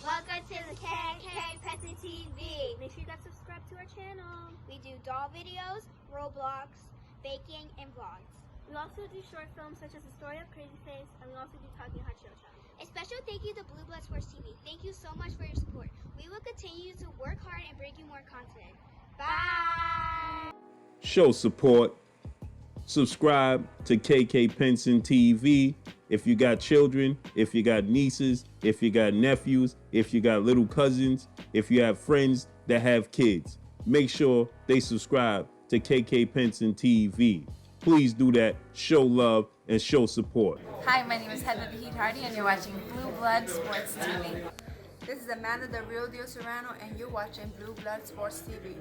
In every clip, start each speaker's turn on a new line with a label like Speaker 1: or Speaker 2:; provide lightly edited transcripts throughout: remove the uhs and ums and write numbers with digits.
Speaker 1: Welcome to the KK Pension TV.
Speaker 2: Make sure you guys subscribe to our channel.
Speaker 1: We do doll videos, Roblox, baking, and vlogs.
Speaker 2: We also do short films such as The Story of Crazy Face, and we also do Talking Hot Show.
Speaker 1: A special thank you to Blue Blood Sports TV. Thank you so much for your support. We will continue to work hard and bring you more content. Bye!
Speaker 3: Show support. Subscribe to KK Pension TV. If you got children, if you got nieces, if you got nephews, if you got little cousins, if you have friends that have kids, make sure they subscribe to KK Pension TV. Please do that. Show love and show support.
Speaker 4: Hi, my name is Heather the Heat Hardy, and you're watching Blue Blood Sports TV.
Speaker 5: This is Amanda the Real Deal Serrano, and you're watching Blue Blood Sports TV.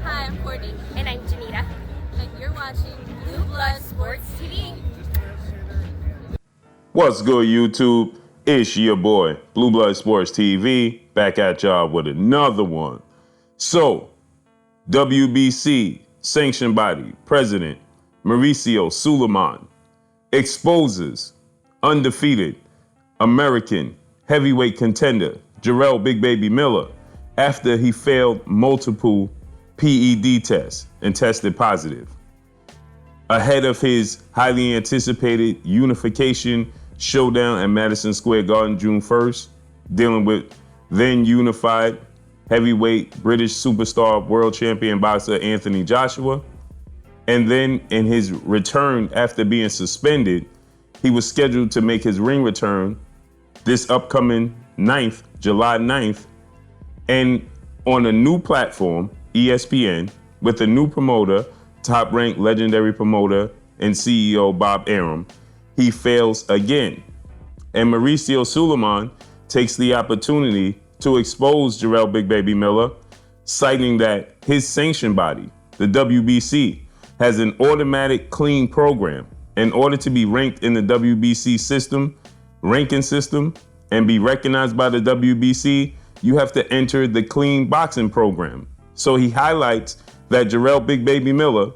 Speaker 4: Hi, I'm Courtney.
Speaker 2: And I'm Janita.
Speaker 4: And you're watching Blue Blood Sports TV.
Speaker 3: What's good, YouTube? It's your boy, Blue Blood Sports TV, back at y'all with another one. So, WBC sanction body president Mauricio Sulaiman exposes undefeated American heavyweight contender Jarrell Big Baby Miller after he failed multiple PED tests and tested positive. Ahead of his highly anticipated unification showdown at Madison Square Garden June 1st, dealing with then unified heavyweight British superstar world champion boxer Anthony Joshua. And then in his return after being suspended, he was scheduled to make his ring return this upcoming July 9th, and on a new platform, ESPN, with a new promoter, top-ranked legendary promoter and CEO Bob Arum, he fails again. And Mauricio Sulaiman takes the opportunity to expose Jarrell Big Baby Miller, citing that his sanction body, the WBC, has an automatic clean program. In order to be ranked in the WBC ranking system, and be recognized by the WBC, you have to enter the clean boxing program. So he highlights that Jarrell Big Baby Miller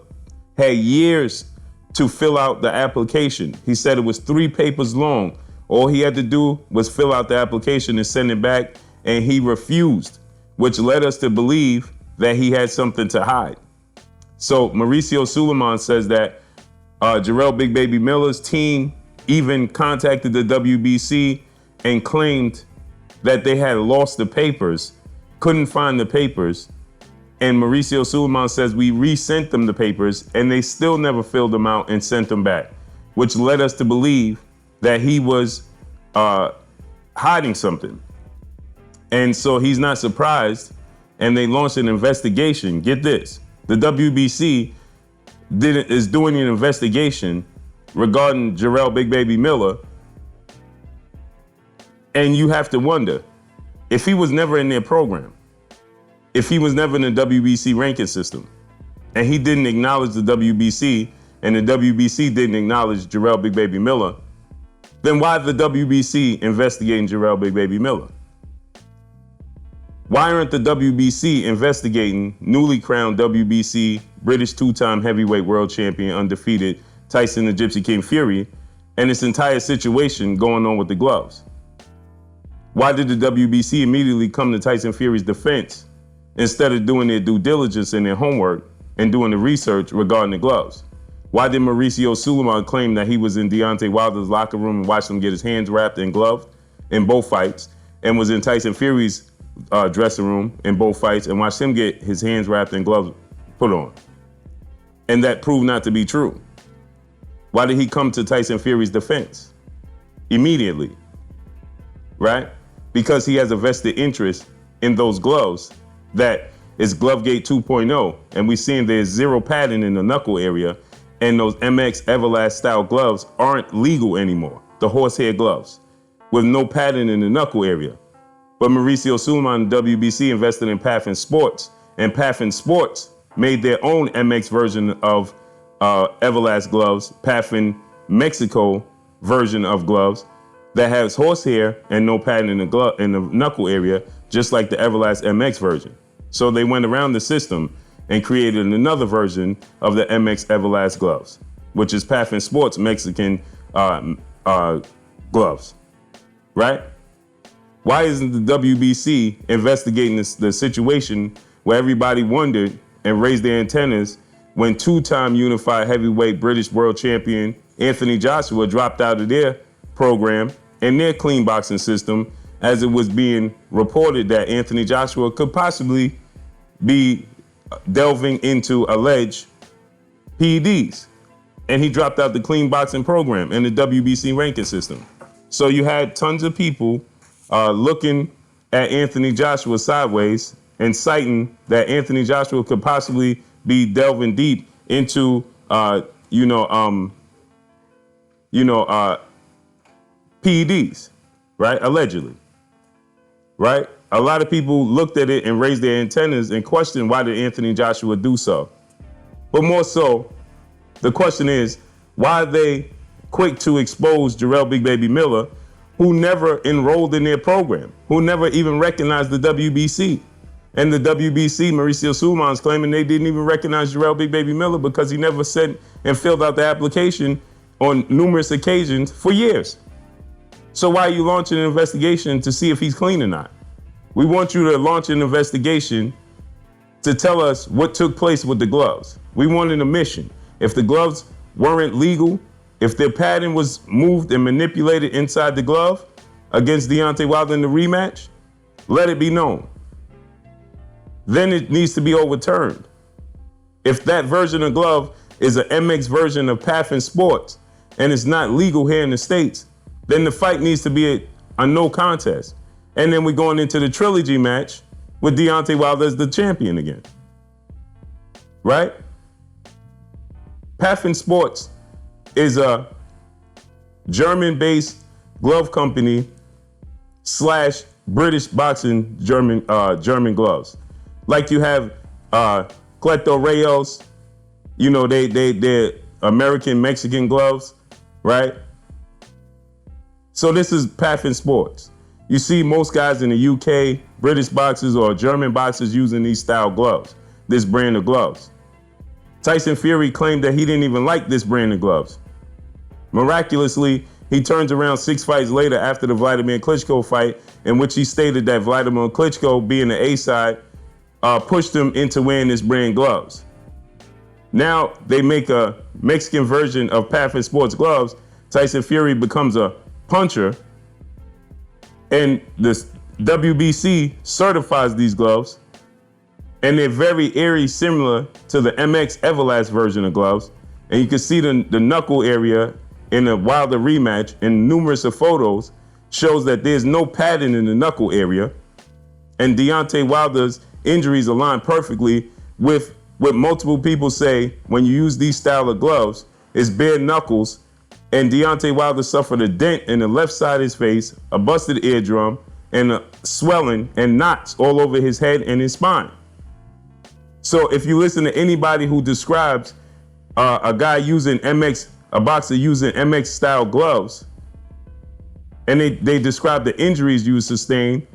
Speaker 3: had years to fill out the application. He said it was 3 papers long. All he had to do was fill out the application and send it back, and he refused, which led us to believe that he had something to hide. So Mauricio Sulaiman says that Jarrell Big Baby Miller's team even contacted the WBC and claimed that they had lost the papers, couldn't find the papers. And Mauricio Sulaiman says we resent them the papers and they still never filled them out and sent them back, which led us to believe that he was hiding something. And so he's not surprised, and they launched an investigation. Get this, the WBC is doing an investigation regarding Jarrell Big Baby Miller. And you have to wonder, if he was never in their program, if he was never in the WBC ranking system, and he didn't acknowledge the WBC, and the WBC didn't acknowledge Jarrell Big Baby Miller, then why the WBC investigating Jarrell Big Baby Miller? Why aren't the WBC investigating newly crowned WBC British 2-time heavyweight world champion undefeated Tyson the Gypsy King Fury and this entire situation going on with the gloves? Why did the WBC immediately come to Tyson Fury's defense instead of doing their due diligence and their homework and doing the research regarding the gloves? Why did Mauricio Sulaiman claim that he was in Deontay Wilder's locker room and watched him get his hands wrapped and gloved in both fights, and was in Tyson Fury's dressing room in both fights and watched him get his hands wrapped and gloves put on? And that proved not to be true. Why did he come to Tyson Fury's defense immediately? Right? Because he has a vested interest in those gloves that is Glovegate 2.0. And we're seeing there's zero padding in the knuckle area, and those MX Everlast style gloves aren't legal anymore. The horsehair gloves with no padding in the knuckle area. But Mauricio Sulaiman and WBC invested in Pathin Sports, and Pathin Sports made their own MX version of Everlast gloves, Pathin Mexico version of gloves that has horsehair and no padding in the knuckle area, just like the Everlast MX version. So they went around the system and created another version of the MX Everlast gloves, which is Pathin Sports Mexican gloves, right? Why isn't the WBC investigating the situation where everybody wondered and raised their antennas when two-time unified heavyweight British world champion Anthony Joshua dropped out of their program and their clean boxing system, as it was being reported that Anthony Joshua could possibly be delving into alleged PEDs. And he dropped out the clean boxing program and the WBC ranking system. So you had tons of people looking at Anthony Joshua sideways and citing that Anthony Joshua could possibly be delving deep into, PEDs, right? Allegedly, right? A lot of people looked at it and raised their antennas and questioned why did Anthony Joshua do so. But more so, the question is, why are they quick to expose Jarrell Big Baby Miller, who never enrolled in their program, who never even recognized the WBC? And the WBC, Mauricio Sulaiman, is claiming they didn't even recognize Jarrell Big Baby Miller because he never sent and filled out the application on numerous occasions for years. So why are you launching an investigation to see if he's clean or not? We want you to launch an investigation to tell us what took place with the gloves. We wanted a mission. If the gloves weren't legal, if their pattern was moved and manipulated inside the glove against Deontay Wilder in the rematch, let it be known. Then it needs to be overturned. If that version of glove is an MX version of Pathin Sports and it's not legal here in the States, then the fight needs to be a no contest. And then we're going into the trilogy match with Deontay Wilder as the champion again. Right? Pathin Sports is a German-based glove company / British boxing German gloves. Like you have Cleto Rayos, they're American Mexican gloves, right? So this is Pathin Sports. You see most guys in the UK, British boxers or German boxers using these style gloves, this brand of gloves. Tyson Fury claimed that he didn't even like this brand of gloves. Miraculously, he turns around 6 fights later after the Vladimir Klitschko fight, in which he stated that Vladimir Klitschko, being the A side, pushed him into wearing this brand gloves. Now they make a Mexican version of Pathin Sports gloves. Tyson Fury becomes a puncher, and the WBC certifies these gloves, and they're very eerie, similar to the MX Everlast version of gloves. And you can see the knuckle area in the Wilder rematch, and numerous of photos shows that there's no padding in the knuckle area, and Deontay Wilder's injuries align perfectly with what multiple people say when you use these style of gloves is bare knuckles, and Deontay Wilder suffered a dent in the left side of his face, a busted eardrum, and a swelling and knots all over his head and his spine. So if you listen to anybody who describes a guy using a boxer using MX style gloves, and they describe the injuries you sustain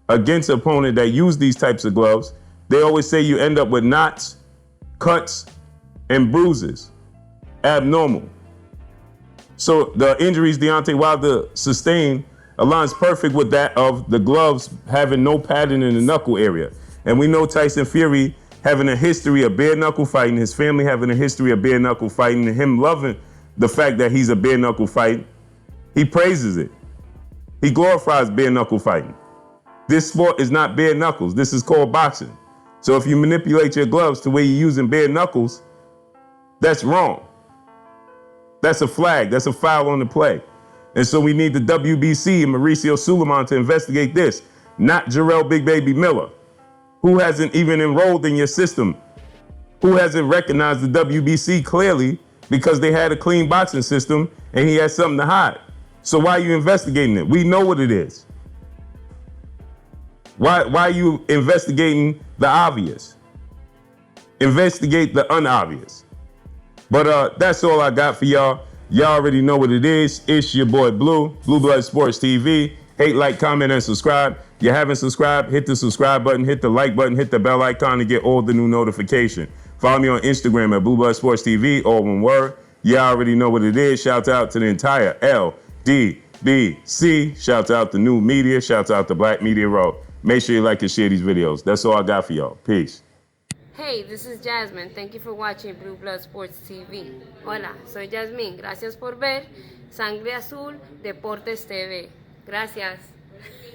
Speaker 3: against an opponent that use these types of gloves, they always say you end up with knots, cuts, and bruises. Abnormal. So the injuries Deontay Wilder sustained aligns perfect with that of the gloves having no padding in the knuckle area. And we know Tyson Fury having a history of bare knuckle fighting, his family having a history of bare knuckle fighting, and him loving the fact that he's a bare knuckle fight. He praises it. He glorifies bare knuckle fighting. This sport is not bare knuckles. This is called boxing. So if you manipulate your gloves to where you're using bare knuckles, that's wrong. That's a flag. That's a foul on the play. And so we need the WBC and Mauricio Sulaiman to investigate this, not Jarrell Big Baby Miller, who hasn't even enrolled in your system, who hasn't recognized the WBC clearly because they had a clean boxing system and he has something to hide. So why are you investigating it? We know what it is. Why are you investigating the obvious? Investigate the unobvious. But that's all I got for y'all. Y'all already know what it is. It's your boy Blue Blood Sports TV. Hate, like, comment, and subscribe. If you haven't subscribed, hit the subscribe button, hit the like button, hit the bell icon to get all the new notification. Follow me on Instagram at Blue Blood Sports TV, all one word. Y'all already know what it is. Shout out to the entire LDS WBC. Shouts out to New Media. Shouts out to Black Media Row. Make sure you like and share these videos. That's all I got for y'all. Peace.
Speaker 6: Hey, this is Jasmine. Thank you for watching Blue Blood Sports TV. Hola, soy Jasmine. Gracias por ver Sangre Azul Deportes TV. Gracias.